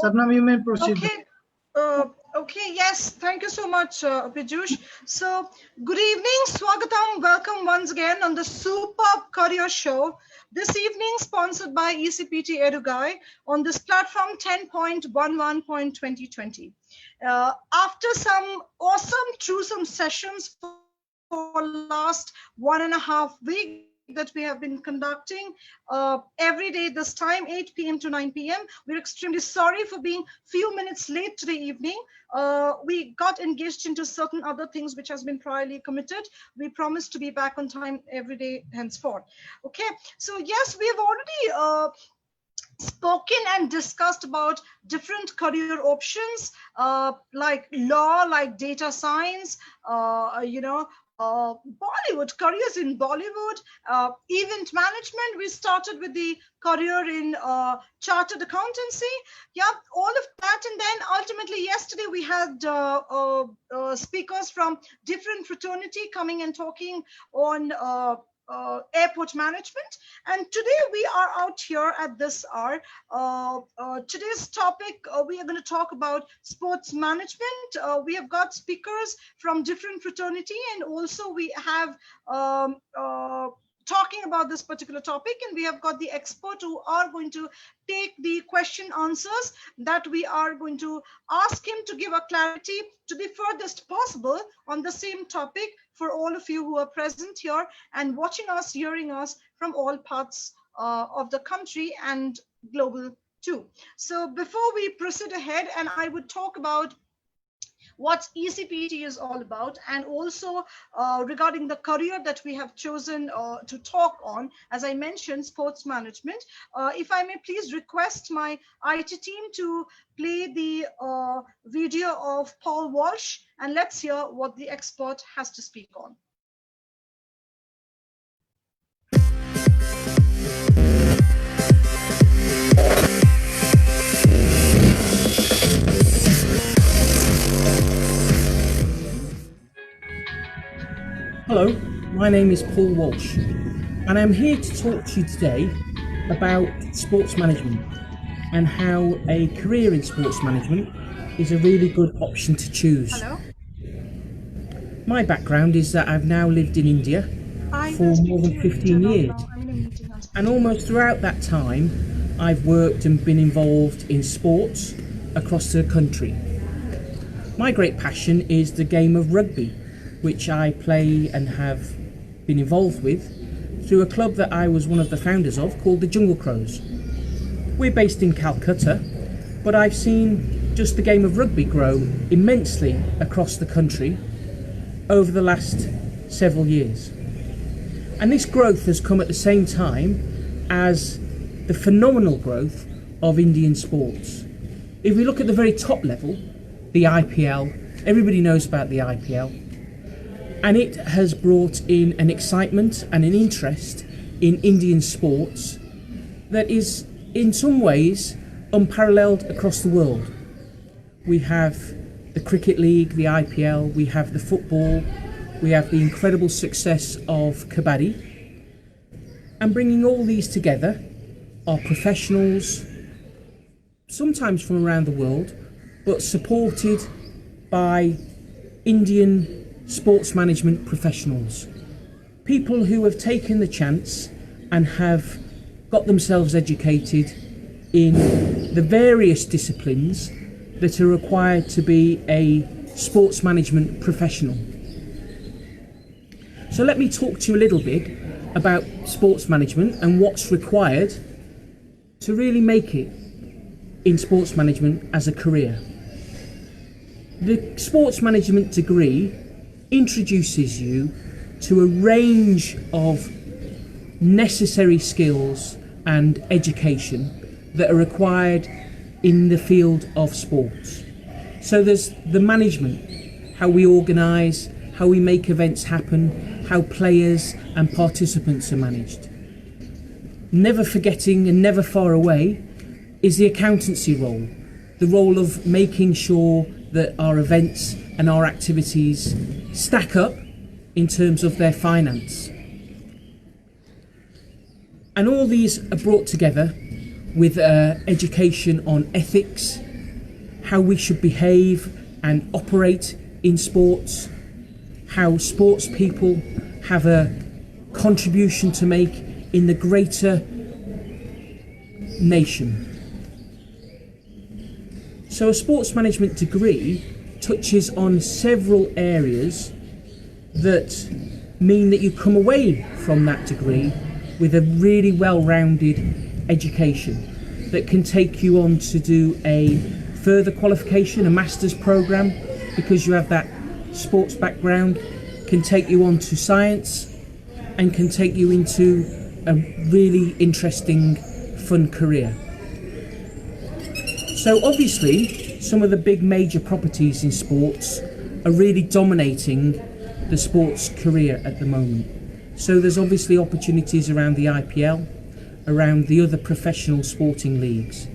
Sarnam, you may proceed. Okay. Okay, yes, thank you so much, Piyush. So, good evening, Swagatam, welcome once again on the Superb Career Show. This evening, sponsored by ECPT EduGuy on this platform 10.11.2020. After some awesome, truesome sessions for last 1.5 weeks that we have been conducting every day this time, 8 p.m. to 9 p.m. We're extremely sorry for being few minutes late today evening. We got engaged into certain other things which has been priorly committed. We promise to be back on time every day henceforth. Okay, so yes, we have already spoken and discussed about different career options like law, like data science, Bollywood, careers in Bollywood, event management. We started with the career in chartered accountancy. Yeah, all of that. And then ultimately yesterday we had speakers from different fraternity coming and talking on airport management. And today we are out here at this hour. Today's topic, we are going to talk about sports management. We have got speakers from different fraternity, and also we have talking about this particular topic, and we have got the expert who are going to take the question answers that we are going to ask him to give a clarity to the furthest possible on the same topic for all of you who are present here and watching us, hearing us from all parts of the country and global too. So before we proceed ahead, and I would talk about what ECPT is all about, and also regarding the career that we have chosen to talk on, as I mentioned, sports management. If I may please request my IT team to play the video of Paul Walsh, and let's hear what the expert has to speak on. Hello, my name is Paul Walsh, and I'm here to talk to you today about sports management and how a career in sports management is a really good option to choose. Hello. My background is that I've now lived in India for more than 15 years, and almost throughout that time I've worked and been involved in sports across the country. My great passion is the game of rugby, which I play and have been involved with through a club that I was one of the founders of called the Jungle Crows. We're based in Calcutta, but I've seen just the game of rugby grow immensely across the country over the last several years. And this growth has come at the same time as the phenomenal growth of Indian sports. If we look at the very top level, the IPL, everybody knows about the IPL, and it has brought in an excitement and an interest in Indian sports that is in some ways unparalleled across the world. We have the Cricket League, the IPL, we have the football, we have the incredible success of Kabaddi. And bringing all these together are professionals, sometimes from around the world, but supported by Indian sports management professionals, people who have taken the chance and have got themselves educated in the various disciplines that are required to be a sports management professional. So let me talk to you a little bit about sports management and what's required to really make it in sports management as a career. The sports management degree introduces you to a range of necessary skills and education that are required in the field of sports. So there's the management, how we organise, how we make events happen, how players and participants are managed. Never forgetting and never far away is the accountancy role, the role of making sure that our events and our activities stack up in terms of their finance. And all these are brought together with education on ethics, how we should behave and operate in sports, how sports people have a contribution to make in the greater nation. So a sports management degree touches on several areas that mean that you come away from that degree with a really well-rounded education that can take you on to do a further qualification, a master's program, because you have that sports background, can take you on to science and can take you into a really interesting, fun career. So obviously, some of the big major properties in sports are really dominating the sports career at the moment. So there's obviously opportunities around the IPL, around the other professional sporting leagues.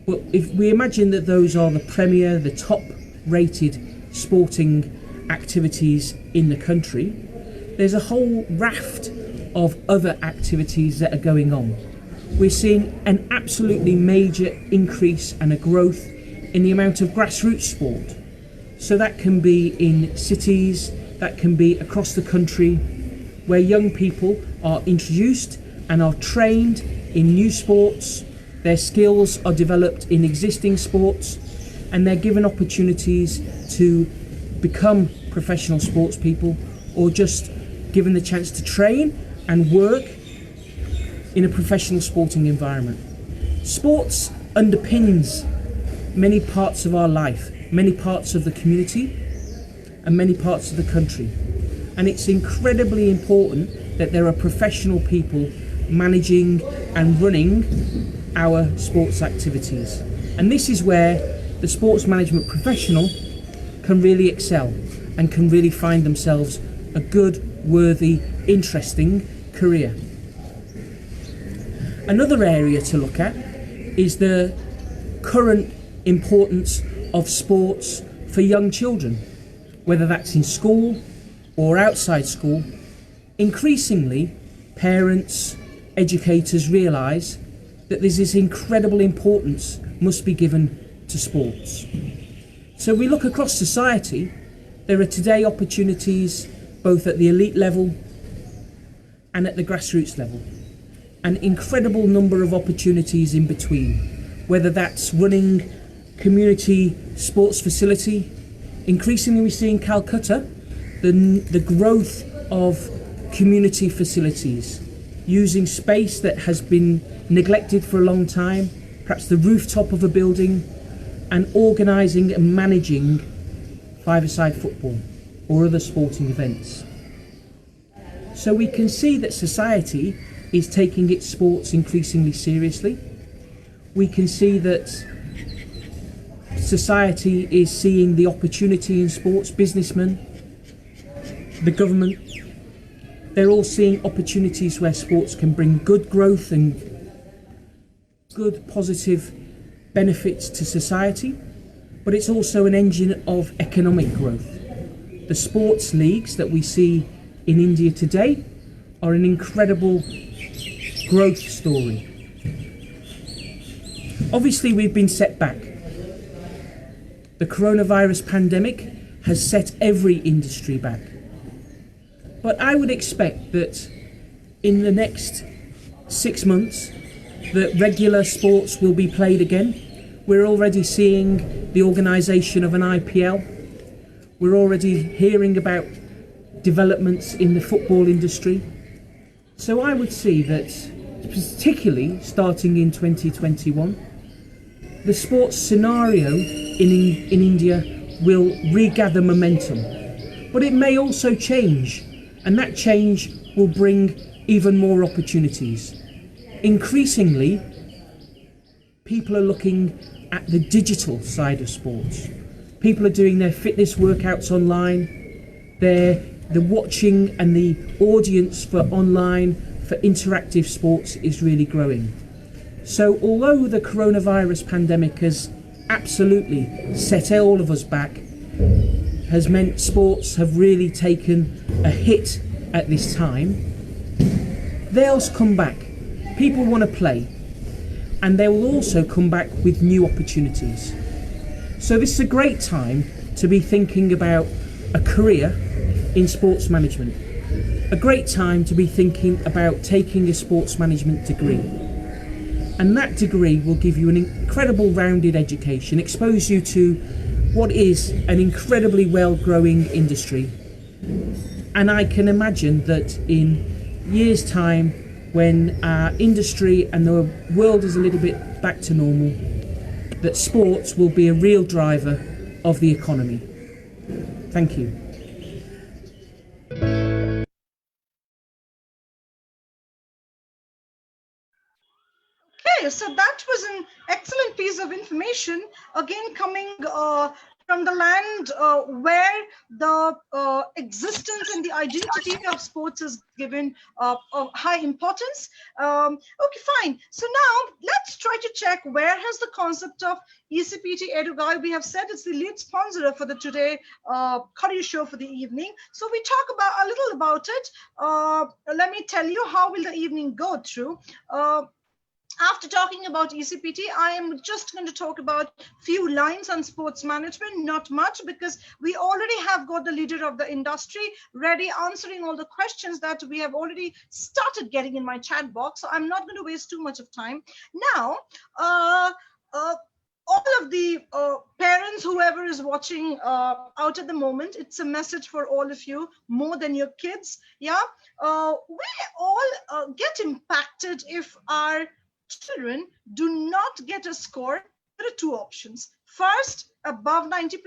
But if we imagine that those are the premier, the top rated sporting activities in the country, there's a whole raft of other activities that are going on. We're seeing an absolutely major increase and a growth in the amount of grassroots sport. So that can be in cities, that can be across the country, where young people are introduced and are trained in new sports. Their skills are developed in existing sports, and they're given opportunities to become professional sports people, or just given the chance to train and work in a professional sporting environment. Sports underpins many parts of our life, many parts of the community, and many parts of the country. And it's incredibly important that there are professional people managing and running our sports activities. And this is where the sports management professional can really excel and can really find themselves a good, worthy, interesting career. Another area to look at is the current importance of sports for young children, whether that's in school or outside school. Increasingly, parents, educators realise that there's this incredible importance must be given to sports. So we look across society, there are today opportunities both at the elite level and at the grassroots level. An incredible number of opportunities in between, whether that's running community sports facility. Increasingly we see in Calcutta the growth of community facilities, using space that has been neglected for a long time, perhaps the rooftop of a building, and organising and managing five-a-side football or other sporting events. So we can see that society is taking its sports increasingly seriously. We can see that society is seeing the opportunity in sports. Businessmen, the government, they're all seeing opportunities where sports can bring good growth and good positive benefits to society, but it's also an engine of economic growth. The sports leagues that we see in India today are an incredible growth story. Obviously, we've been set back. The coronavirus pandemic has set every industry back. But I would expect that in the next 6 months, that regular sports will be played again. We're already seeing the organisation of an IPL. We're already hearing about developments in the football industry. So I would see that, particularly starting in 2021, the sports scenario in India will regather momentum. But it may also change, and that change will bring even more opportunities. Increasingly, people are looking at the digital side of sports. People are doing their fitness workouts online. The watching and the audience for online, for interactive sports is really growing. So although the coronavirus pandemic has absolutely set all of us back, has meant sports have really taken a hit at this time, they'll come back. People want to play. and they will also come back with new opportunities. So this is a great time to be thinking about a career in sports management. A great time to be thinking about taking a sports management degree. And that degree will give you an incredible rounded education, expose you to what is an incredibly well-growing industry. And I can imagine that in years' time, when our industry and the world is a little bit back to normal, that sports will be a real driver of the economy. Thank you. Okay, so that was an excellent piece of information, again coming from the land where the existence and the identity of sports is given of high importance. Okay, fine. So now let's try to check where has the concept of ECPT EduGuy. We have said it's the lead sponsor for the today career show for the evening. So we talk about a little about it. Let me tell you how will the evening go through. After talking about ECPT, I am just going to talk about few lines on sports management, not much, because we already have got the leader of the industry ready answering all the questions that we have already started getting in my chat box. So I'm not going to waste too much of time. Now, all of the parents, whoever is watching out at the moment, it's a message for all of you, more than your kids. Yeah, we all get impacted if our children do not get a score. There are two options. First, above 90%.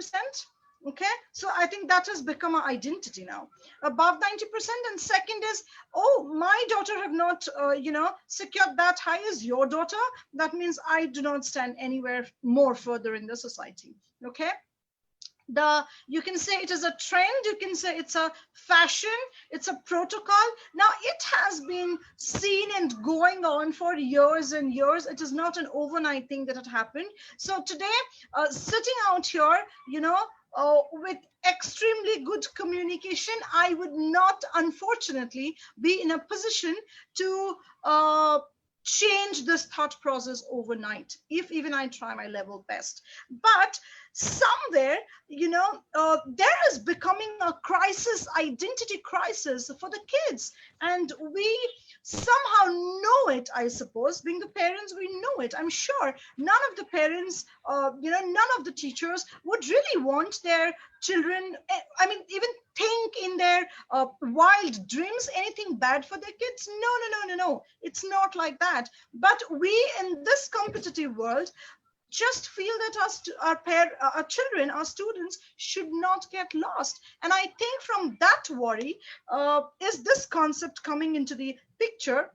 Okay, so I think that has become an identity now, above 90%. And second is, oh, my daughter have not secured that high as your daughter. That means I do not stand anywhere more further in the society. Okay, you can say it is a trend, you can say it's a fashion, it's a protocol. Now it has been seen and going on for years and years. It is not an overnight thing that had happened. So today, sitting out here, with extremely good communication, I would not, unfortunately, be in a position to change this thought process overnight, if even I try my level best. But somewhere, there is becoming a crisis, identity crisis for the kids, and we somehow know it. I suppose, being the parents, we know it. I'm sure none of the parents, none of the teachers would really want their children, I mean, even think in their wild dreams anything bad for their kids. No, it's not like that. But we, in this competitive world, just feel that our children, our students, should not get lost. And I think from that worry is this concept coming into the picture.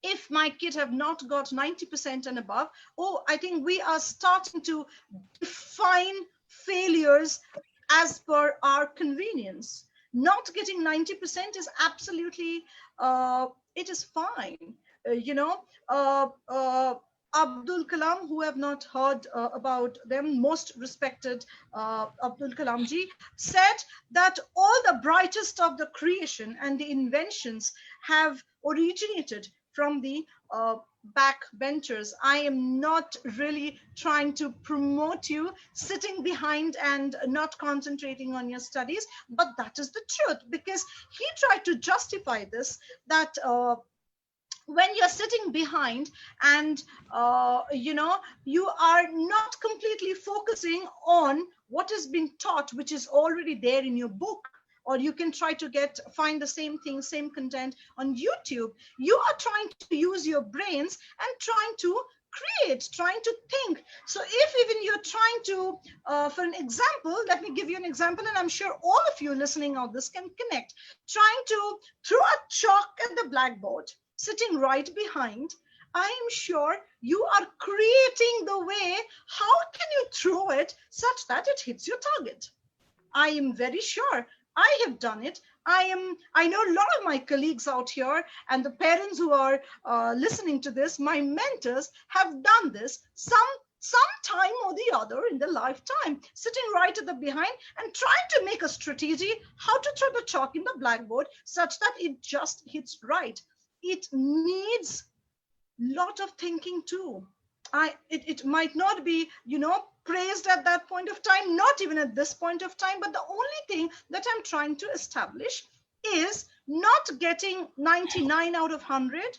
If my kid have not got 90% and above, oh, I think we are starting to define failures as per our convenience. Not getting 90% is absolutely, it is fine. Abdul Kalam, who have not heard about them, most respected Abdul Kalamji, said that all the brightest of the creation and the inventions have originated from the backbenchers. I am not really trying to promote you sitting behind and not concentrating on your studies, but that is the truth, because he tried to justify this, that when you're sitting behind and you are not completely focusing on what is being taught, which is already there in your book, or you can try to find the same thing, same content on YouTube. You are trying to use your brains and trying to create, trying to think. So if even you're trying to, for an example, let me give you an example, and I'm sure all of you listening out this can connect. Trying to throw a chalk at the blackboard, sitting right behind, I am sure you are creating the way, how can you throw it such that it hits your target? I am very sure. I have done it. I know a lot of my colleagues out here and the parents who are listening to this, my mentors, have done this some time or the other in their lifetime, sitting right at the behind and trying to make a strategy how to throw the chalk in the blackboard such that it just hits right. It needs lot of thinking too. It might not be, praised at that point of time, not even at this point of time, but the only thing that I'm trying to establish is not getting 99 out of 100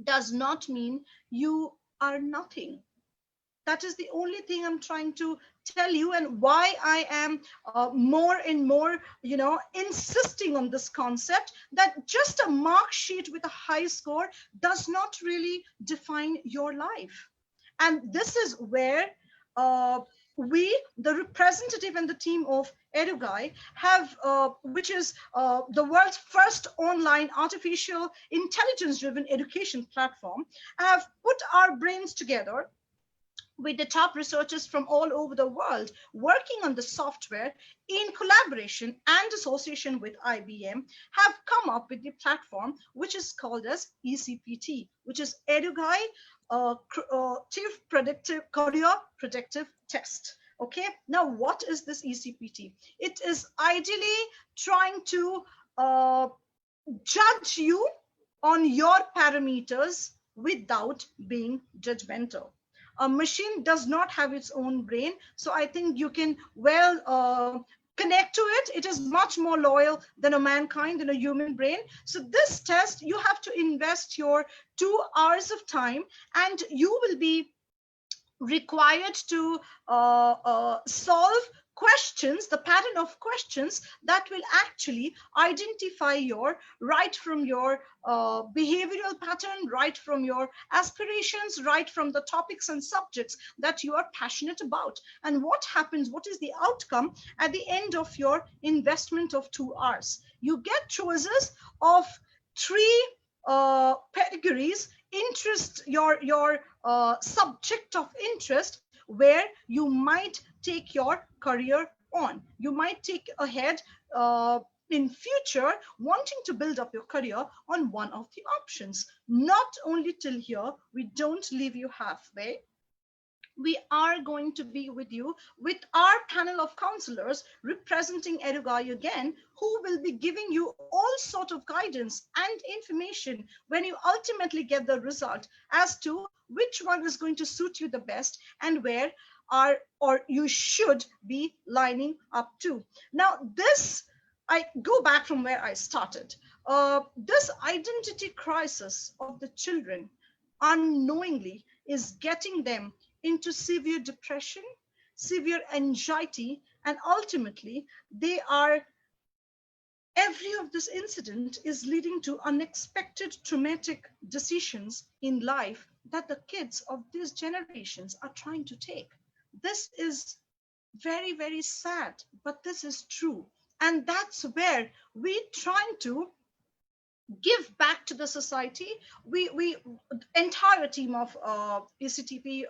does not mean you are nothing. That is the only thing I'm trying to tell you, and why I am more and more, insisting on this concept that just a mark sheet with a high score does not really define your life. And this is where we, the representative and the team of EduGuy, have, which is the world's first online artificial intelligence-driven education platform, have put our brains together with the top researchers from all over the world working on the software in collaboration and association with IBM, have come up with the platform which is called as ECPT, which is EduGuy Career Predictive Test. Okay, now what is this ECPT? It is ideally trying to judge you on your parameters without being judgmental. A machine does not have its own brain, so I think you can connect to it. It is much more loyal than a mankind, than a human brain. So this test, you have to invest your 2 hours of time, and you will be required to solve questions, the pattern of questions that will actually identify your right from your behavioral pattern, right from your aspirations, right from the topics and subjects that you are passionate about. And what happens, what is the outcome at the end of your investment of 2 hours? You get choices of 3 categories: interest, your subject of interest, where you might take your career on. You might take ahead in future wanting to build up your career on one of the options. Not only till here, we don't leave you halfway. We are going to be with you with our panel of counselors representing EduGuy again, who will be giving you all sort of guidance and information when you ultimately get the result as to which one is going to suit you the best and where you should be lining up to. Now, this, I go back from where I started. This identity crisis of the children unknowingly is getting them into severe depression, severe anxiety, and ultimately every of this incident is leading to unexpected traumatic decisions in life that the kids of these generations are trying to take. This is very, very sad, but this is true. And that's where we're trying to give back to the society. We entire team of ECTP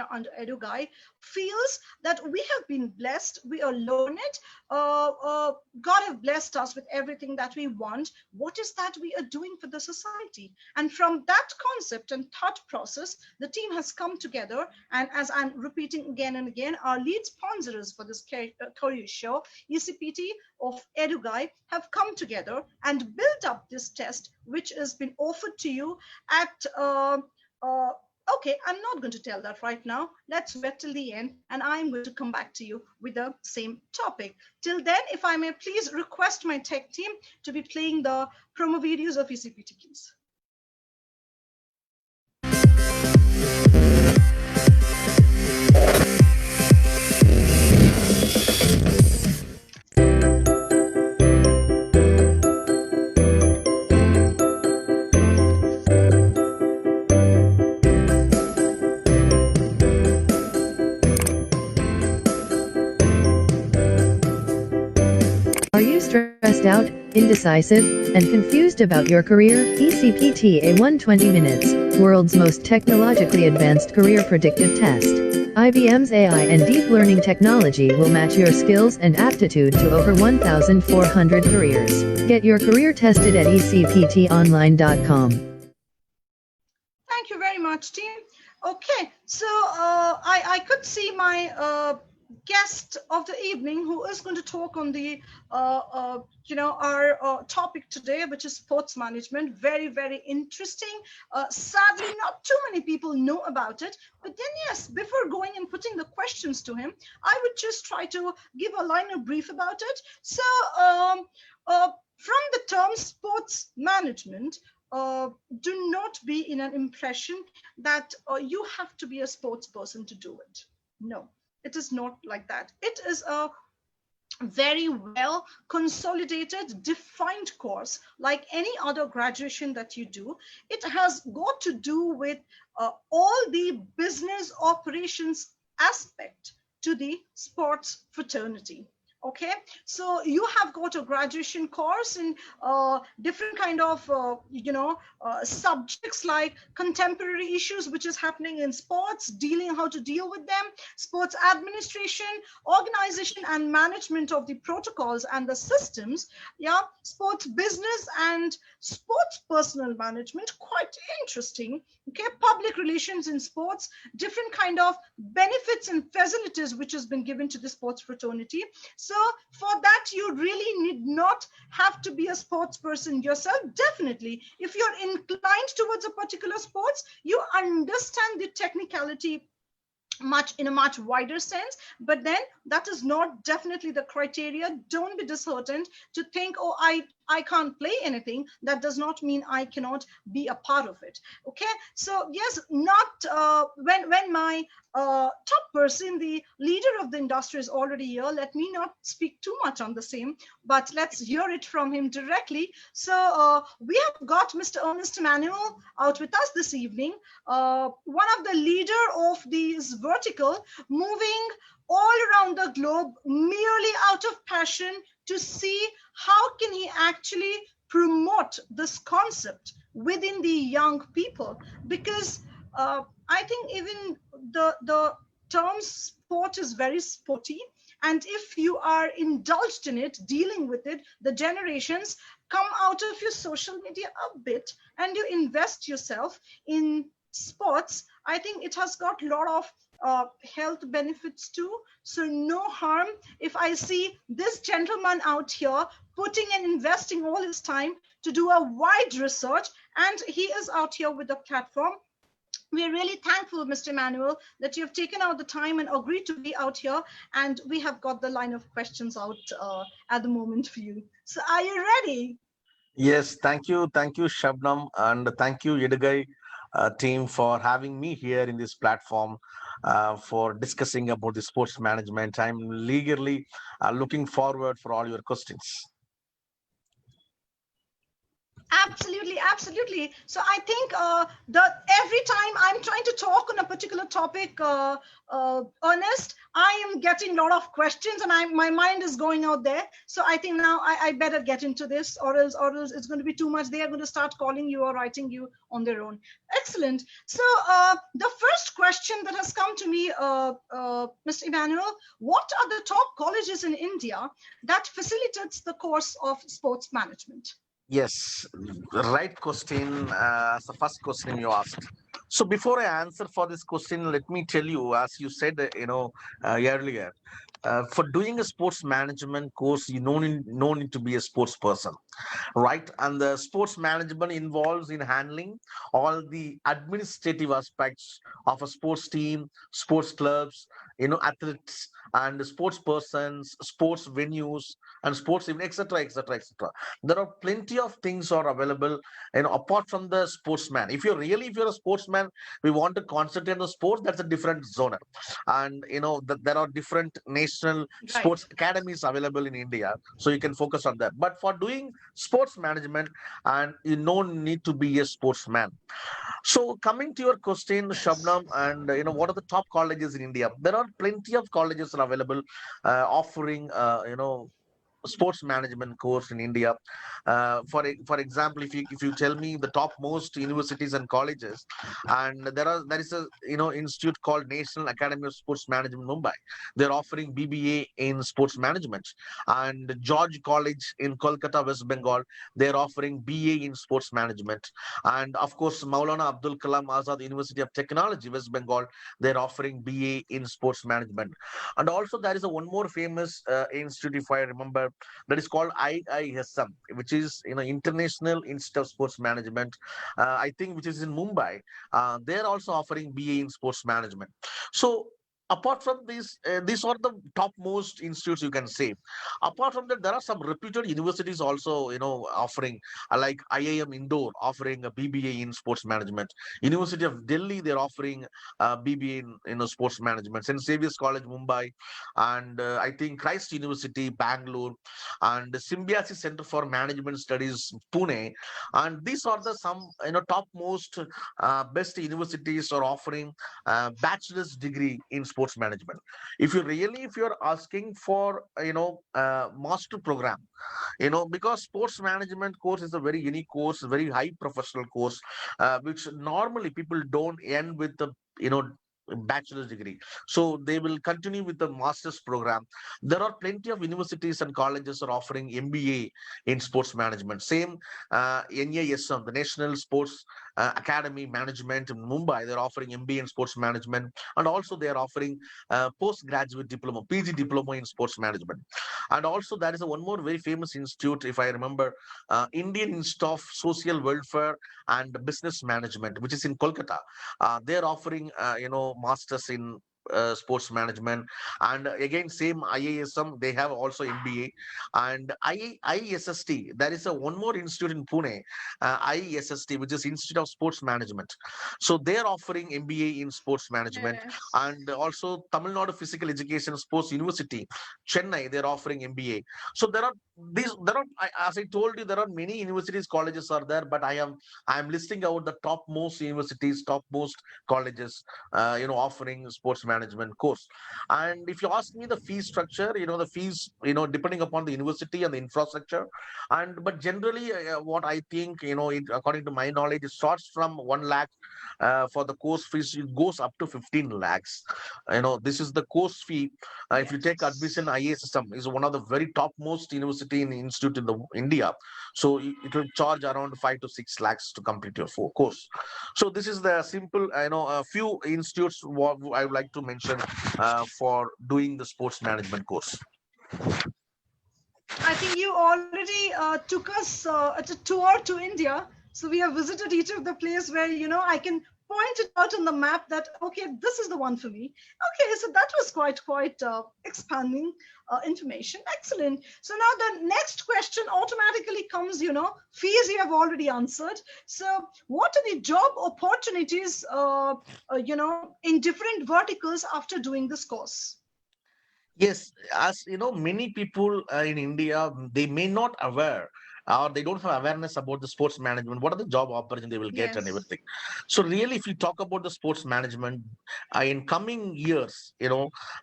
under EduGuy feels that we have been blessed, we are learned, God have blessed us with everything that we want. What is that we are doing for the society? And from that concept and thought process, the team has come together, and as I'm repeating again and again, our lead sponsors for this career show, ECPT of EduGuy, have come together and built up this test, which has been offered to you at okay, I'm not going to tell that right now. Let's wait till the end, and I'm going to come back to you with the same topic. Till then, if I may please request my tech team to be playing the promo videos of ECPT, please. Are you stressed out, indecisive, and confused about your career? ECPT A120 Minutes, world's most technologically advanced career predictive test. IBM's AI and deep learning technology will match your skills and aptitude to over 1,400 careers. Get your career tested at ecptonline.com. Thank you very much, team. Okay, so I could see my guest of the evening who is going to talk on the our topic today, which is sports management. Very, very interesting. Sadly, not too many people know about it. But then, yes, before going and putting the questions to him, I would just try to give a line of brief about it. So, from the term sports management, do not be in an impression that you have to be a sports person to do it. No, it is not like that. It is a very well consolidated, defined course, like any other graduation that you do. It has got to do with all the business operations aspect to the sports fraternity. Okay, so you have got a graduation course in different kind of subjects like contemporary issues which is happening in sports, dealing how to deal with them, sports administration, organization and management of the protocols and the systems, yeah, sports business and sports personal management. Quite interesting. Okay, public relations in sports, different kind of benefits and facilities which has been given to the sports fraternity. So for that, you really need not have to be a sports person yourself. Definitely, if you're inclined towards a particular sports, you understand the technicality much in a much wider sense, but then that is not definitely the criteria. Don't be disheartened to think, oh, I can't play anything. That does not mean I cannot be a part of it. Okay, so yes, not when my top person, the leader of the industry, is already here. Let me not speak too much on the same, but let's hear it from him directly. So we have got Mr. Ernest Manuel out with us this evening, one of the leader of this vertical, moving all around the globe merely out of passion to see how can he actually promote this concept within the young people. Because I think even the term sport is very sporty, and if you are indulged in it, dealing with it, the generations come out of your social media a bit and you invest yourself in sports. I think it has got a lot of health benefits too. So no harm if I see this gentleman out here putting and investing all his time to do a wide research, and he is out here with a platform. We're really thankful, Mr. Manuel, that you have taken out the time and agreed to be out here. And we have got the line of questions out at the moment for you. So are you ready? Yes, thank you, Shabnam, and thank you, EduGuy team, for having me here in this platform for discussing about the sports management. I'm eagerly looking forward for all your questions. Absolutely, absolutely. So I think the every time I'm trying to talk on a particular topic, Ernest, I am getting a lot of questions, and my mind is going out there. So I think now I better get into this, or else it's going to be too much. They are going to start calling you or writing you on their own. Excellent. So the first question that has come to me, Mr. Emmanuel, what are the top colleges in India that facilitates the course of sports management? Yes, right question. As the first question you asked. So before I answer for this question, let me tell you, as you said, earlier, for doing a sports management course, you no need to be a sports person, right? And the sports management involves in handling all the administrative aspects of a sports team, sports clubs, athletes and sports persons, sports venues, and sports events, etc., etc., etc. There are plenty of things are available, apart from the sportsman. If you're a sportsman, we want to concentrate on the sport. That's a different zone, and there are different national Right. sports academies available in India, so you can focus on that. But for doing sports management, and you no need to be a sportsman. So coming to your question, Yes. Shabnam, and what are the top colleges in India? There are plenty of colleges are available, offering sports management course in India. For example, if you tell me the top most universities and colleges, and there is a institute called National Academy of Sports Management, Mumbai. They're offering BBA in sports management, and George College in Kolkata, West Bengal. They're offering BA in sports management, and of course Maulana Abdul Kalam Azad University of Technology, West Bengal. They're offering BA in sports management, and also there is a one more famous institute, if I remember, that is called IISM, which is International Institute of Sports Management. I think which is in Mumbai. They're also offering BA in sports management. So apart from these are the topmost institutes, you can say. Apart from that, there are some reputed universities also offering, like IIM Indore offering a BBA in sports management. University of Delhi, they're offering BBA in sports management. St. Xavier's College, Mumbai, and I think Christ University, Bangalore, and Symbiosis Center for Management Studies, Pune. And these are the some topmost best universities are offering bachelor's degree in sports management. If you're asking for master program, because sports management course is a very unique course, very high professional course, which normally people don't end with the bachelor's degree, so they will continue with the master's program. There are plenty of universities and colleges are offering MBA in sports management. Same NASM, the National Sports Academy Management in Mumbai, they're offering MBA in sports management, and also they are offering postgraduate diploma, PG diploma in sports management. And also there is a one more very famous institute, if I remember, Indian Institute of Social Welfare and Business Management, which is in Kolkata. They're offering masters in sports management, and again same IASM, they have also MBA. And IESST, there is a one more institute in Pune, IESST, which is Institute of Sports Management. So they're offering MBA in sports management. Yes. And also Tamil Nadu Physical Education Sports University, Chennai, they're offering MBA. So as I told you, there are many universities, colleges are there, but I am listing out the topmost universities, topmost colleges, offering sports management course. And if you ask me the fee structure, the fees, depending upon the university and the infrastructure, but generally, what I think, according to my knowledge, it starts from 1 lakh for the course fees. It goes up to 15 lakhs. This is the course fee. If you take Yes. admission, IASM is one of the very topmost university in institute in the India. So it will charge around 5 to 6 lakhs to complete your course. So this is the simple, a few institutes what I would like to mention for doing the sports management course. I think you already took us at a tour to India. So we have visited each of the place where, I can point it out on the map that, okay, this is the one for me. Okay, so that was quite expanding information. Excellent. So now the next question automatically comes, fees you have already answered. So what are the job opportunities, in different verticals after doing this course? Yes, as many people in India, they may not aware, or they don't have awareness about the sports management. What are the job opportunities they will get and Yes. everything. So really, if you talk about the sports management in coming years,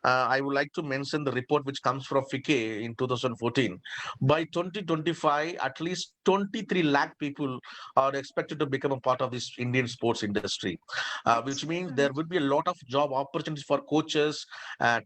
I would like to mention the report which comes from FICE in 2014. By 2025, at least 23 lakh people are expected to become a part of this Indian sports industry, which means there Excellent. would be a lot of job opportunities for coaches,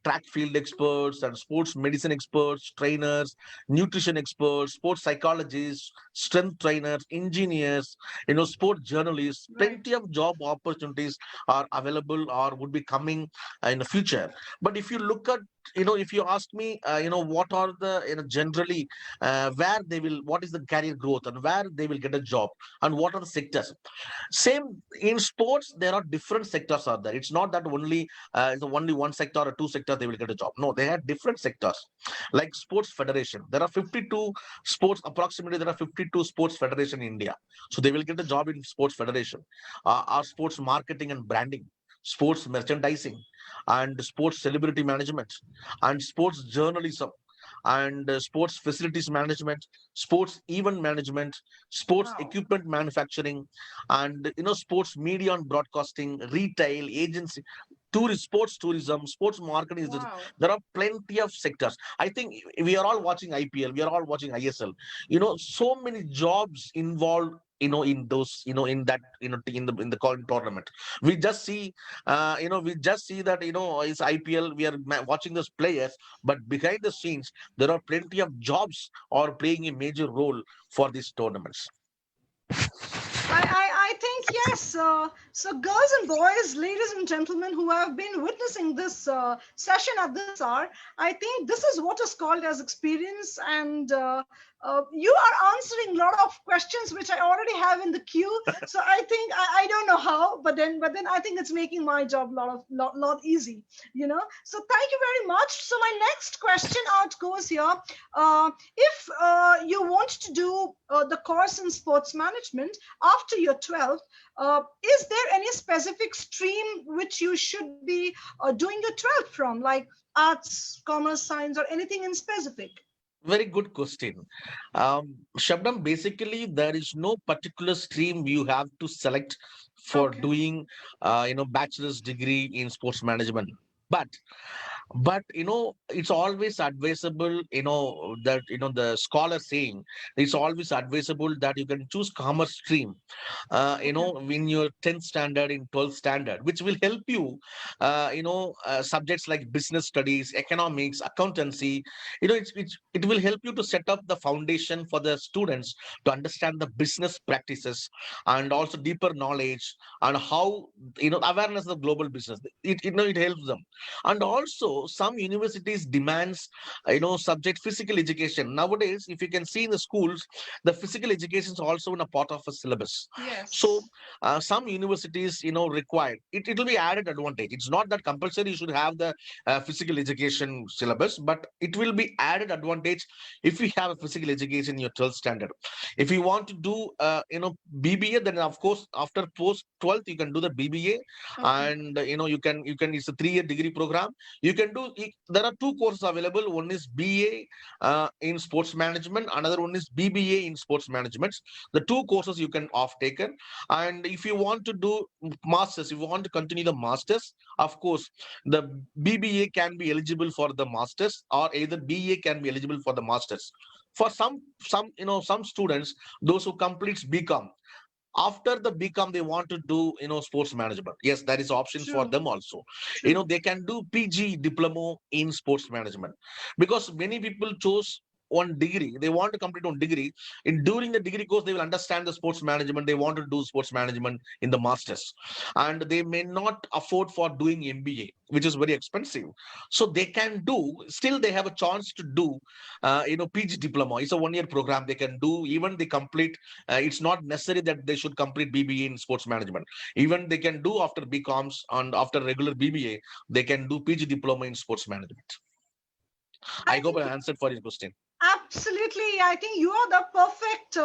track field experts and sports medicine experts, trainers, nutrition experts, sports psychologists, strength trainers, engineers, sport journalists. Right. Plenty of job opportunities are available or would be coming in the future. But if you look at, if you ask me, what are the, generally, where they will, what is the career growth and where they will get a job and what are the sectors? Same in sports, there are different sectors are there. It's not that only one sector or two sectors they will get a job. No, they have different sectors. Like sports federation, there are 52 sports, approximately there are 52 sports federation in India. So they will get a job in sports federation, or sports marketing and branding, sports merchandising, and sports celebrity management, and sports journalism, and sports facilities management, sports event management, sports Wow. equipment manufacturing, and sports media and broadcasting, retail, agency. sports tourism, sports marketing is Wow. there are plenty of sectors. I think we are all watching IPL, we are all watching ISL. So many jobs involved, in those, in that, in the current tournament. We just see, that, it's IPL, we are watching those players, but behind the scenes, there are plenty of jobs are playing a major role for these tournaments. I think yes. So, girls and boys, ladies and gentlemen, who have been witnessing this session at this hour, I think this is what is called as experience, and you are answering a lot of questions which I already have in the queue. So I think I don't know how, but then I think it's making my job lot easy. So thank you very much. So my next question out goes here. If you want to do the course in sports management after your 12th, is there any specific stream which you should be doing your 12th from, like arts, commerce, science, or anything in specific? Very good question. Shabnam, basically, there is no particular stream you have to select for Okay. doing, bachelor's degree in sports management. But it's always advisable, that, the scholar saying, it's always advisable that you can choose commerce stream, Okay. in your 10th standard, in 12th standard, which will help you, subjects like business studies, economics, accountancy. It will help you to set up the foundation for the students to understand the business practices, and also deeper knowledge, and how, awareness of global business. It helps them. And also, some universities demands, subject physical education. Nowadays, if you can see in the schools, the physical education is also in a part of a syllabus. So Yes. some universities, require it. It will be added advantage. It's not that compulsory you should have the physical education syllabus, but it will be added advantage if you have a physical education in your 12th standard. If you want to do, BBA, then of course after post 12th you can do the BBA. Okay. And you can it's a 3-year degree program. You can do there are two courses available. One is BA in sports management, another one is BBA in sports management. The two courses you can off taken. And if you want to do masters, if you want to continue the masters, of course the BBA can be eligible for the masters, or either BA can be eligible for the masters. For some students, those who completes BCom, after the BCom they want to do, sports management, yes, that is option for True. them also. True. They can do PG diploma in sports management, because many people chose one degree, they want to complete one degree. During the degree course, they will understand the sports management, they want to do sports management in the masters, and they may not afford for doing MBA, which is very expensive. So they can do, still they have a chance to do, PG diploma. It's a 1-year program, they can do. Even they complete, it's not necessary that they should complete BBA in sports management. Even they can do after BComs, and after regular BBA, they can do PG diploma in sports management. I I hope think I answered for your question. absolutely. I think you are the perfect,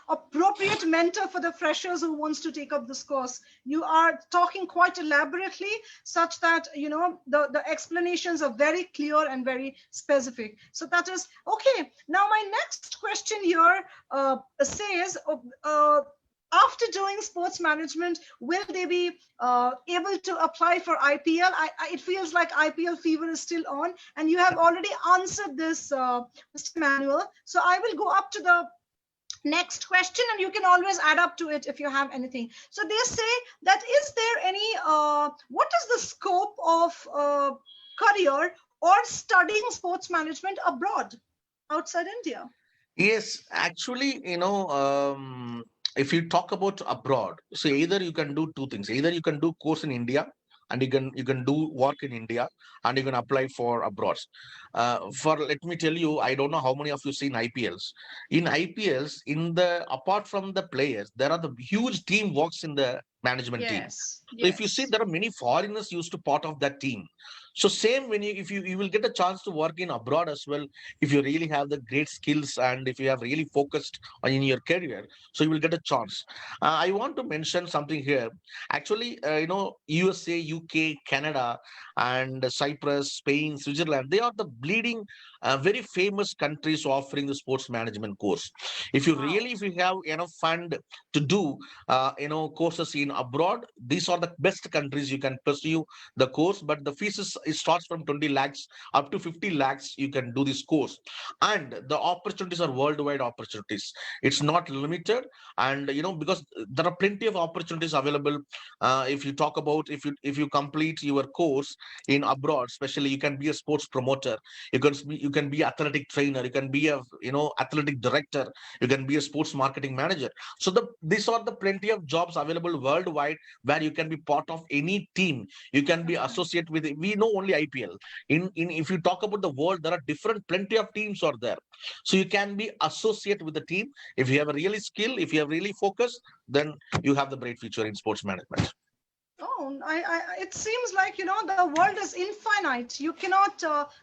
appropriate mentor for the freshers who wants to take up this course. You are talking quite elaborately, such that, the explanations are very clear and very specific. So that is okay. Now, my next question here says, after doing sports management, will they be able to apply for IPL? It feels like IPL fever is still on, and you have already answered this, Mr. Manuel. So I will go up to the next question, and you can always add up to it if you have anything. So they say that, is there any, what is the scope of career or studying sports management abroad, outside India? Yes, actually, if you talk about abroad, so either you can do two things. Either you can do course in India, and you can do work in India, and you can apply for abroad. For Let me tell you, I don't know how many of you seen IPLs. In IPLs, apart from the players, there are the huge team works in the management team. Yes. So if you see, Yes. there are many foreigners used to part of that team. So same, when you will get a chance to work in abroad as well, if you really have the great skills, and if you have really focused on in your career, so you will get a chance. I want to mention something here. Actually, USA, UK, Canada, and Cyprus, Spain, Switzerland, they are the bleeding, very famous countries offering the sports management course. If you Wow. really, if you have enough fund to do, courses in abroad, these are the best countries you can pursue the course, but the fees it starts from 20 lakhs up to 50 lakhs. You can do this course, and the opportunities are worldwide opportunities. It's not limited, and because there are plenty of opportunities available. If you talk about, if you complete your course in abroad, especially, you can be a sports promoter, you can be athletic trainer, you can be a athletic director, you can be a sports marketing manager. So these are the plenty of jobs available worldwide, where you can be part of any team. You can be associate with, we know only IPL. In if you talk about the world, there are different plenty of teams are there. So you can be associate with the team. If you have a really skill, if you have really focus, then you have the great future in sports management. Oh, it seems like, the world is infinite. You cannot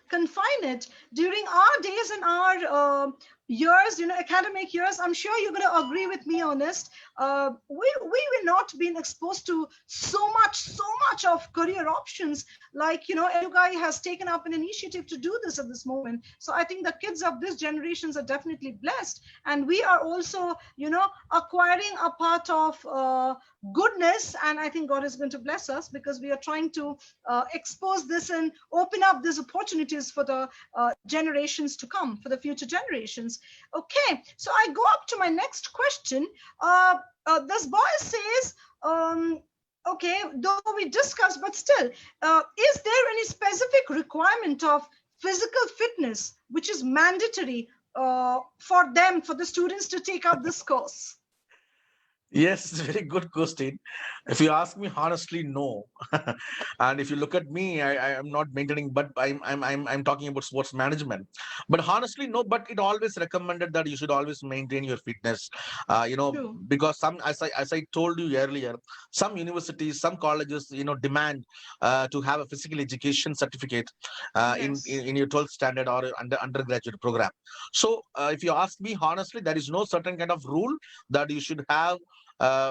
confine it. During our days and our years, academic years, I'm sure you're going to agree with me on this. We were not being exposed to so much of career options. Like, EduGuy has taken up an initiative to do this at this moment. So I think the kids of this generations are definitely blessed. And we are also, acquiring a part of goodness, and I think God is going to bless us, because we are trying to expose this and open up these opportunities for the generations to come, for the future generations. Okay, so I go up to my next question. This boy says, okay, though we discussed, but still, is there any specific requirement of physical fitness which is mandatory for the students to take up this course? Yes, very good question. If you ask me honestly, no. And if you look at me, I am not maintaining, but I'm talking about sports management. But honestly, no. But it always recommended that you should always maintain your fitness. True. Because as I told you earlier, some universities, some colleges, demand to have a physical education certificate Yes. in your 12th standard or undergraduate program. So if you ask me honestly, there is no certain kind of rule that you should have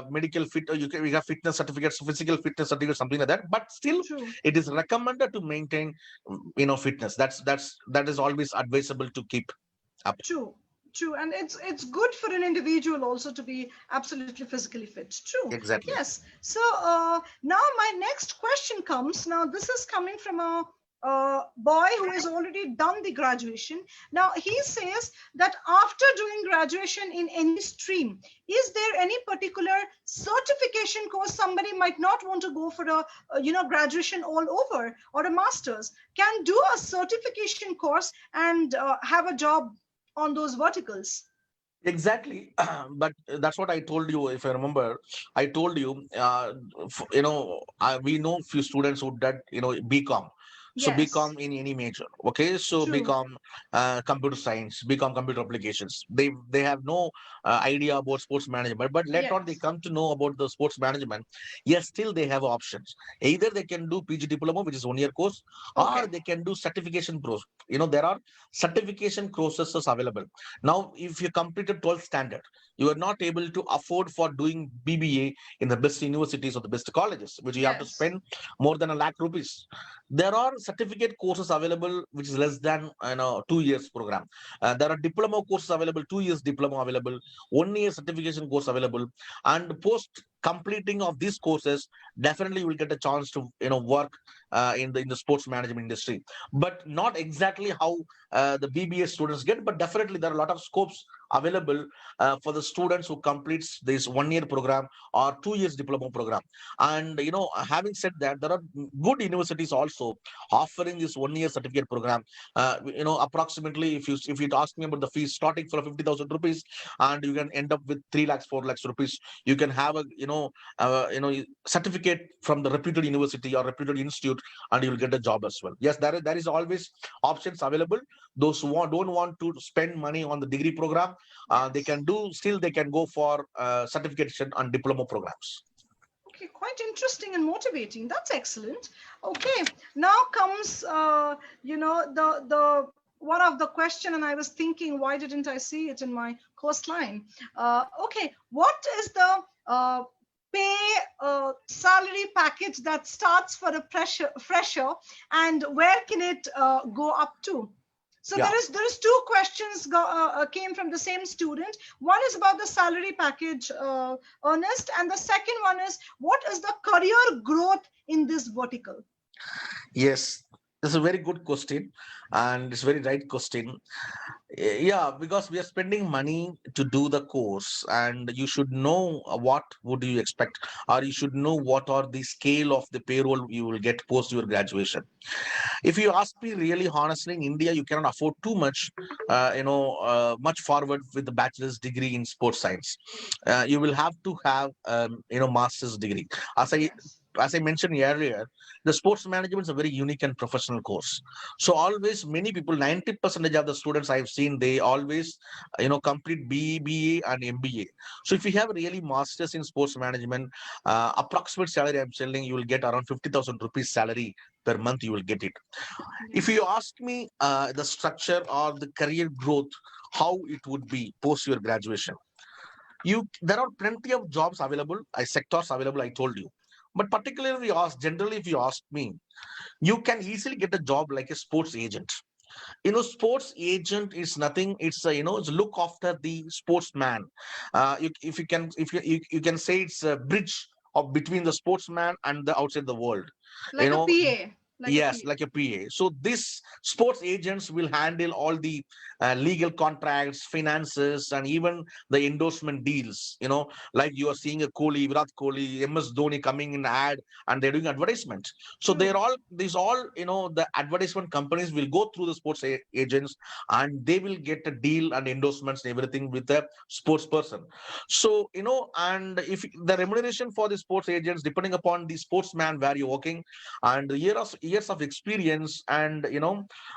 medical fit, or we have fitness certificates, physical fitness certificates, something like that. But still, True. it is recommended to maintain, fitness. That is always advisable to keep up. True, true, and it's good for an individual also to be absolutely physically fit. True, Exactly. yes. So now my next question comes. Now this is coming from a boy who has already done the graduation. Now he says that after doing graduation in any stream, is there any particular certification course somebody might not want to go for a graduation all over, or a master's, can do a certification course and have a job on those verticals? Exactly. But that's what I told you. If I remember, I told you, we know few students who did, BCom. So Yes, BCom in any major. Okay. So true. BCom, computer science, BCom computer applications. They have no idea about sports management, but later on they Yes. come to know about the sports management. Yes, still they have options. Either they can do PG diploma, which is 1 year course, or Okay. they can do certification course. There are certification courses available. Now, if you completed 12th standard, you are not able to afford for doing BBA in the best universities or the best colleges, which you have to Yes. spend more than a lakh rupees. There are certificate courses available, which is less than 2 years program. There are diploma courses available, 2 years diploma available, 1 year certification course available, and post completing of these courses, definitely you will get a chance to work in the sports management industry. But not exactly how the BBA students get, but definitely there are a lot of scopes available for the students who completes this 1 year program or 2 years diploma program. And having said that, there are good universities also offering this 1 year certificate program. Approximately, if you ask me about the fees, starting from 50,000 rupees, and you can end up with 3 lakhs, 4 lakhs rupees. You can have a certificate from the reputed university or reputed institute, and you will get a job as well. Yes, there is always options available. Those who don't want to spend money on the degree program, Yes. they can go for certification and diploma programs. Okay, quite interesting and motivating. That's excellent. Okay, now comes the one of the question, and I was thinking, why didn't I see it in my coastline? Okay, what is the pay salary package that starts for a fresher, and where can it go up to? So Yeah. there is two questions came from the same student. One is about the salary package, Ernest, and the second one is what is the career growth in this vertical? Yes, this is a very good question, and it's very right question. Yeah, because we are spending money to do the course, and you should know what would you expect, or you should know what are the scale of the payroll you will get post your graduation. If you ask me really honestly, in India, you cannot afford too much, much forward with the bachelor's degree in sports science. You will have to have, master's degree. As I Yes. as I mentioned earlier, the sports management is a very unique and professional course. So always many people, 90% of the students I've seen, they always, complete BA and MBA. So if you have really masters in sports management, approximate salary I'm telling you will get around 50,000 rupees salary per month. You will get it. If you Yes. ask me the structure or the career growth, how it would be post your graduation, there are plenty of jobs available, sectors available. I told you, but particularly generally, if you ask me, you can easily get a job like a sports agent. Sports agent is nothing. It's it's look after the sportsman. If you can, you can say it's a bridge of between the sportsman and the outside the world. you Like a know PA. Like a Yes, PA. like a PA. So this sports agents will handle all the legal contracts, finances, and even the endorsement deals. Like you are seeing a Kohli, Virat Kohli, MS Dhoni coming in ad, and they're doing advertisement. So they're True. all these all the advertisement companies will go through the sports agents, and they will get a deal and endorsements and everything with a sports person. So and if the remuneration for the sports agents depending upon the sportsman where you're working and years of experience, and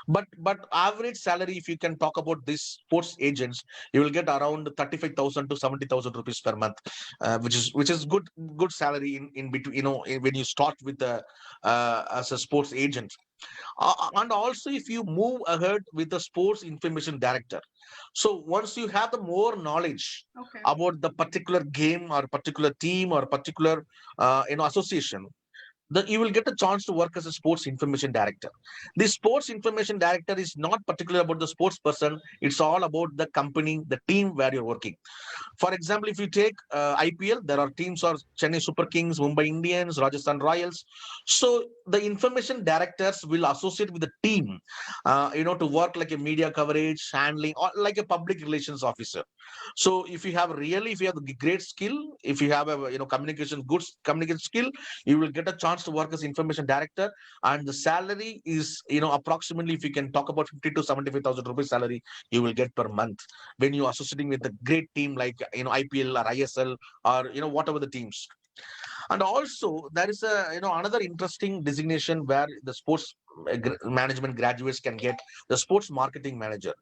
but average salary, if you can talk about these sports agents, you will get around 35,000 to 70,000 rupees per month, which is good salary in between, when you start with the as a sports agent. And also if you move ahead with the sports information director, so once you have the more knowledge Okay. about the particular game or particular team or particular association, that you will get a chance to work as a sports information director. The sports information director is not particular about the sports person, it's all about the company, the team where you're working. For example, if you take IPL, there are teams are Chennai Super Kings, Mumbai Indians, Rajasthan Royals. So the information directors will associate with the team, to work like a media coverage, handling, or like a public relations officer. So if you have a great skill, if you have a good communication skill, you will get a chance to work as information director, and the salary is approximately, if you can talk about 50 to 75,000 rupees salary, you will get per month when you are associating with a great team like IPL or ISL or whatever the teams. And also there is a another interesting designation where the sports management graduates can get, the sports marketing manager.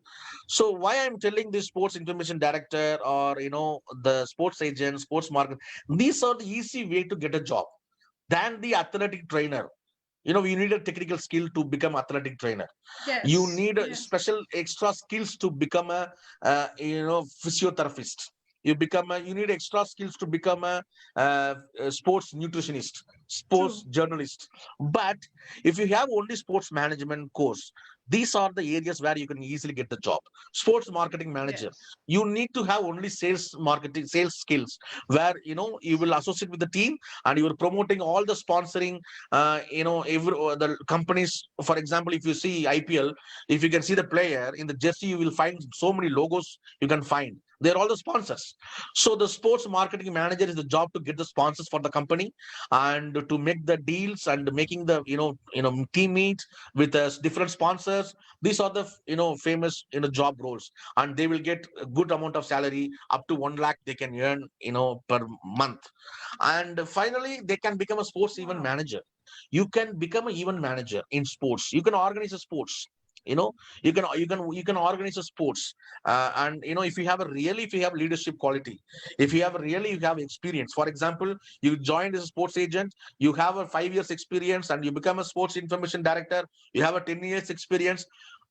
So why I'm telling this sports information director or the sports agent, sports market, these are the easy way to get a job than the athletic trainer. You need a technical skill to become athletic trainer. You Yes. need a Yes. special extra skills to become a physiotherapist. You need extra skills to become a sports nutritionist, sports True. journalist. But if you have only sports management course, these are the areas where you can easily get the job. Sports marketing manager, Yes. you need to have only sales skills, where you will associate with the team and you are promoting all the sponsoring, the companies. For example, if you see IPL, if you can see the player in the jersey, you will find so many logos you can find. They're all the sponsors. So the sports marketing manager is the job to get the sponsors for the company and to make the deals and making the team meet with different sponsors. These are the famous job roles, and they will get a good amount of salary, up to 1 lakh they can earn per month. And finally they can become a sports event Wow. manager. You can become an event manager in sports. You can organize a sports, you know you can organize a sports, and if you have leadership quality, if you have experience. For example, you joined as a sports agent, you have a 5 years experience, and you become a sports information director, you have a 10 years experience.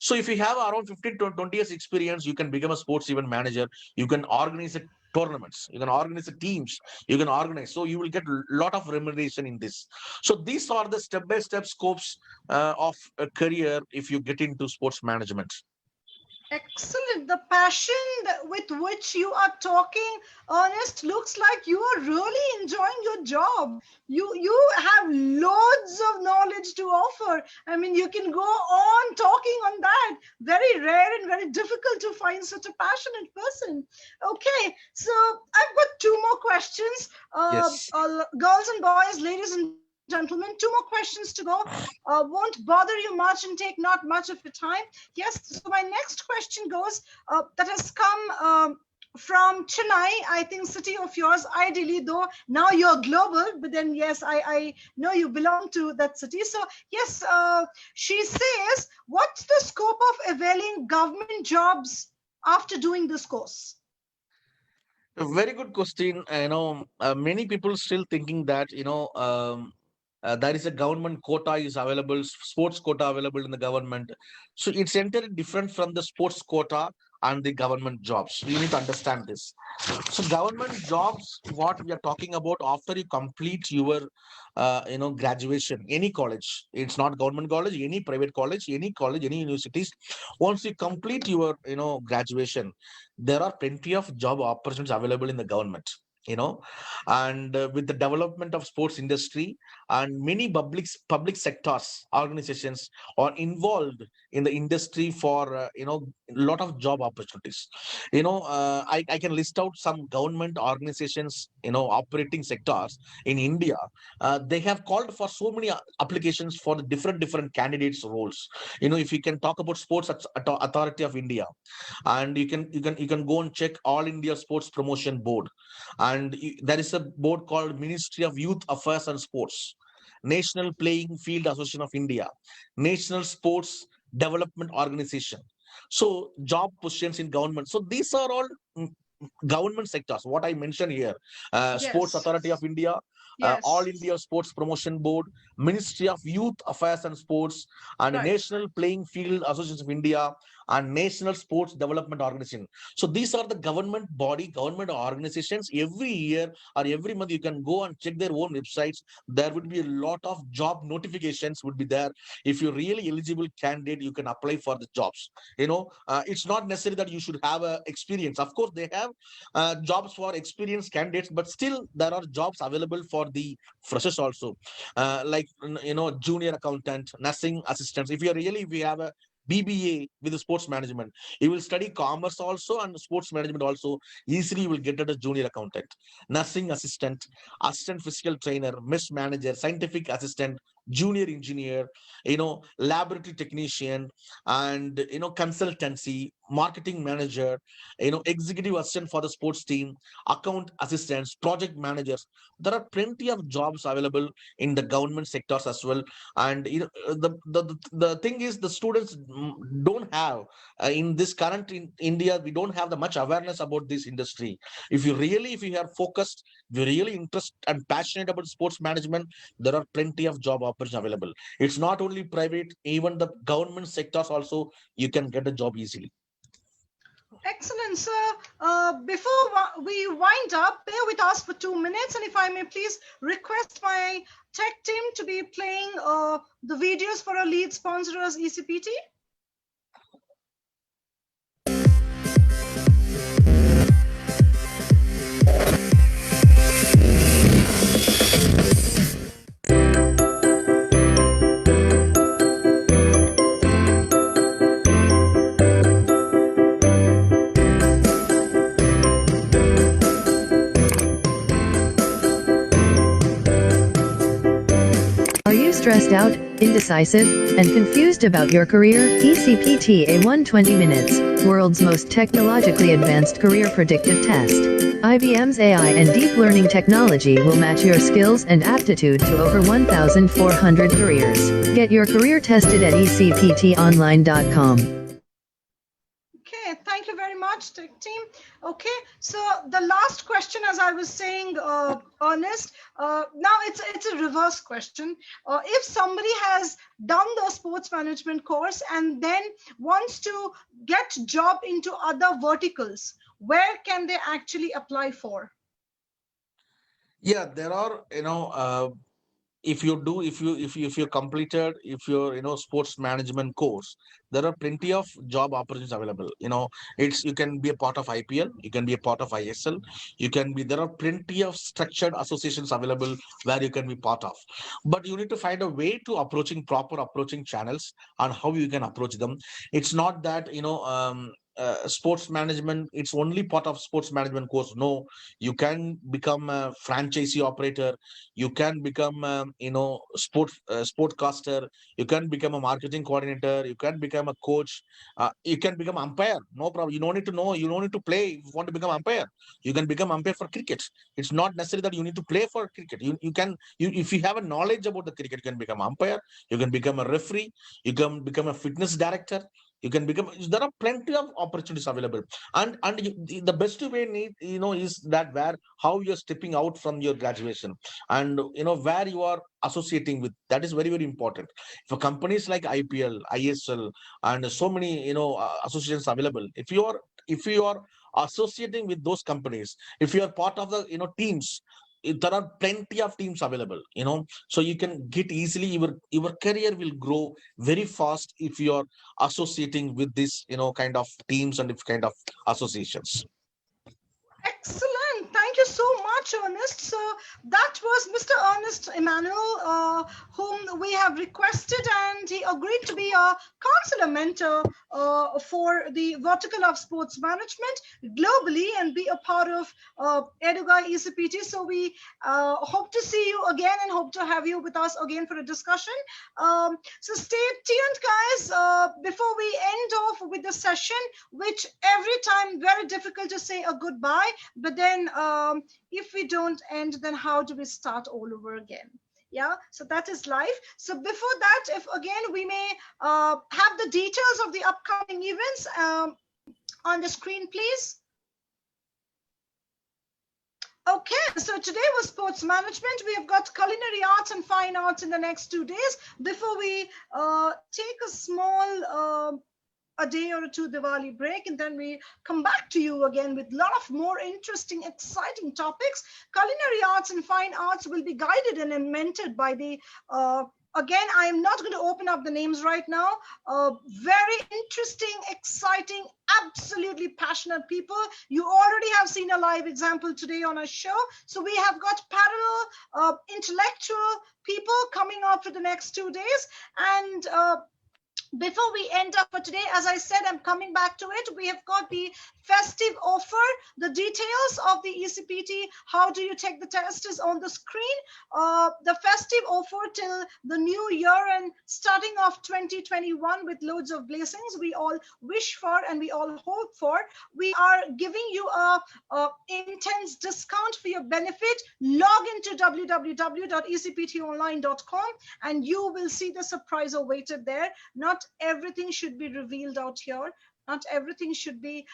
So if you have around 15 to 20 years experience, you can become a sports event manager. You can organize tournaments, you can organize teams, you can organize, so you will get a lot of remuneration in this. So these are the step by step scopes of a career if you get into sports management. Excellent. The passion with which you are talking, Ernest, looks like you are really enjoying your job. You have loads of knowledge to offer. I mean, you can go on talking on that. Very rare and very difficult to find such a passionate person. Okay, so I've got two more questions. Yes. Girls and boys, ladies and gentlemen, two more questions to go. Won't bother you much and take not much of your time. Yes, so my next question goes, that has come from Chennai, I think city of yours, ideally, though now you're global, but then yes, I know you belong to that city. So yes, she says, what's the scope of availing government jobs after doing this course? A very good question. Many people still thinking that, there is a government quota is available, sports quota available in the government. So it's entirely different from the sports quota and the government jobs. You need to understand this. So government jobs, what we are talking about after you complete your, graduation, any college, it's not government college, any college, any universities. Once you complete your, graduation, there are plenty of job opportunities available in the government. You know, and with the development of sports industry and many public sectors organizations are involved in the industry for a lot of job opportunities. I can list out some government organizations, operating sectors in India. They have called for so many applications for the different candidates roles. If you can talk about sports authority of India, and you can go and check All India Sports Promotion Board, and there is a board called Ministry of Youth Affairs and Sports, National Playing Field Association of India, National Sports Development Organization. So job positions in government. So these are all mm, government sectors. What I mentioned here, Sports Yes, Authority of India, All yes, India Sports Promotion Board, Ministry of Youth Affairs and Sports, and right. National Playing Field Association of India, and National Sports Development Organization. So these are the government body, government organizations. Every year or every month, you can go and check their own websites. There would be a lot of job notifications would be there. If you're really eligible candidate, you can apply for the jobs. It's not necessary that you should have a experience. Of course, they have jobs for experienced candidates, but still there are jobs available for the freshers also, like junior accountant, nursing assistants. If you have a BBA with the sports management, you will study commerce also and sports management also. Easily you will get it as junior accountant, nursing assistant, assistant physical trainer, mess manager, scientific assistant, junior engineer, laboratory technician, and consultancy, marketing manager, executive assistant for the sports team, account assistants, project managers. There are plenty of jobs available in the government sectors as well. And the thing is, the students don't have, in this current in India, we don't have the much awareness about this industry. If you are focused, if you're really interested and passionate about sports management, there are plenty of job opportunities available. It's not only private, even the government sectors also, you can get a job easily. Excellent, sir. Before we wind up, bear with us for 2 minutes, and if I may please request my tech team to be playing the videos for our lead sponsors, ECPT. Are you stressed out, indecisive, and confused about your career? ECPT A1 20 Minutes, world's most technologically advanced career predictive test. IBM's AI and deep learning technology will match your skills and aptitude to over 1,400 careers. Get your career tested at ecptonline.com. Okay, thank you very much, tech team. Okay, so the last question, as I was saying, Ernest, now it's a reverse question. If somebody has done the sports management course and then wants to get job into other verticals, where can they actually apply for? Yeah, there are, if you do if you completed if you're sports management course, there are plenty of job opportunities available. It's you can be a part of IPL, you can be a part of ISL, you can be there are plenty of structured associations available where you can be part of. But you need to find a way to proper approaching channels and how you can approach them. It's not that sports management it's only part of sports management course. No, you can become a franchisee operator, you can become sportcaster, you can become a marketing coordinator, you can become a coach, you can become umpire. No problem, you don't need to know, you don't need to play. If you want to become umpire, you can become umpire for cricket. It's not necessary that you need to play for cricket. You can if you have a knowledge about the cricket, you can become umpire, you can become a referee, you can become a fitness director, you can become. There are plenty of opportunities available. And the best way is that where how you're stepping out from your graduation, and where you are associating with, that is very very important. For companies like IPL, ISL, and so many associations available, if you are associating with those companies, if you are part of the teams, there are plenty of teams available, so you can get easily your career will grow very fast if you are associating with this kind of teams and if kind of associations. Excellent. Thank you so much, Ernest. So that was Mr. Ernest Emmanuel, whom we have requested, and he agreed to be a counselor mentor for the vertical of sports management globally and be a part of EduGuy ECPT. So we hope to see you again and hope to have you with us again for a discussion. So stay tuned, guys, before we end off with the session, which every time very difficult to say a goodbye. But then if we don't end, then how do we start all over again? Yeah, so that is life. So before that, if again we may have the details of the upcoming events on the screen, please. Okay, so today was sports management. We have got culinary arts and fine arts in the next 2 days. Before we take a small a day or two Diwali break, and then we come back to you again with a lot of more interesting, exciting topics. Culinary arts and fine arts will be guided and mentored by the again, I am not going to open up the names right now. Very interesting, exciting, absolutely passionate people. You already have seen a live example today on our show. So we have got parallel intellectual people coming up for the next 2 days. And before we end up for today, as I said, I'm coming back to it. We have got the festive offer. The details of the ECPT, how do you take the test, is on the screen. The festive offer till the new year and starting off 2021 with loads of blessings we all wish for and we all hope for. We are giving you a intense discount for your benefit. Log into www.ecptonline.com and you will see the surprise awaited there. Not everything should be revealed out here. Not everything should be,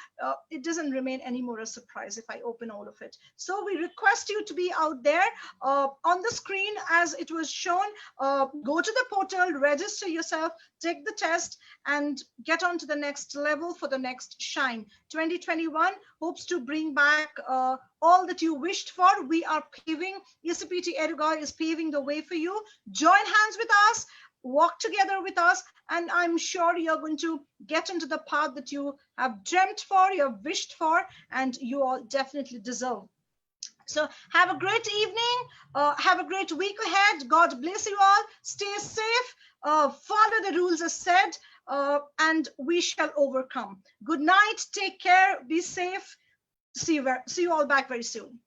it doesn't remain anymore a surprise if I open all of it. So we request you to be out there on the screen as it was shown. Go to the portal, register yourself, take the test, and get on to the next level for the next shine. 2021 hopes to bring back all that you wished for. We are paving, ECPT EduGuy is paving the way for you. Join hands with us, walk together with us, and I'm sure you're going to get into the path that you have dreamt for, you have wished for, and you all definitely deserve. So have a great evening, have a great week ahead. God bless you all. Stay safe, follow the rules as said, and we shall overcome. Good night, take care, be safe. See you all back very soon.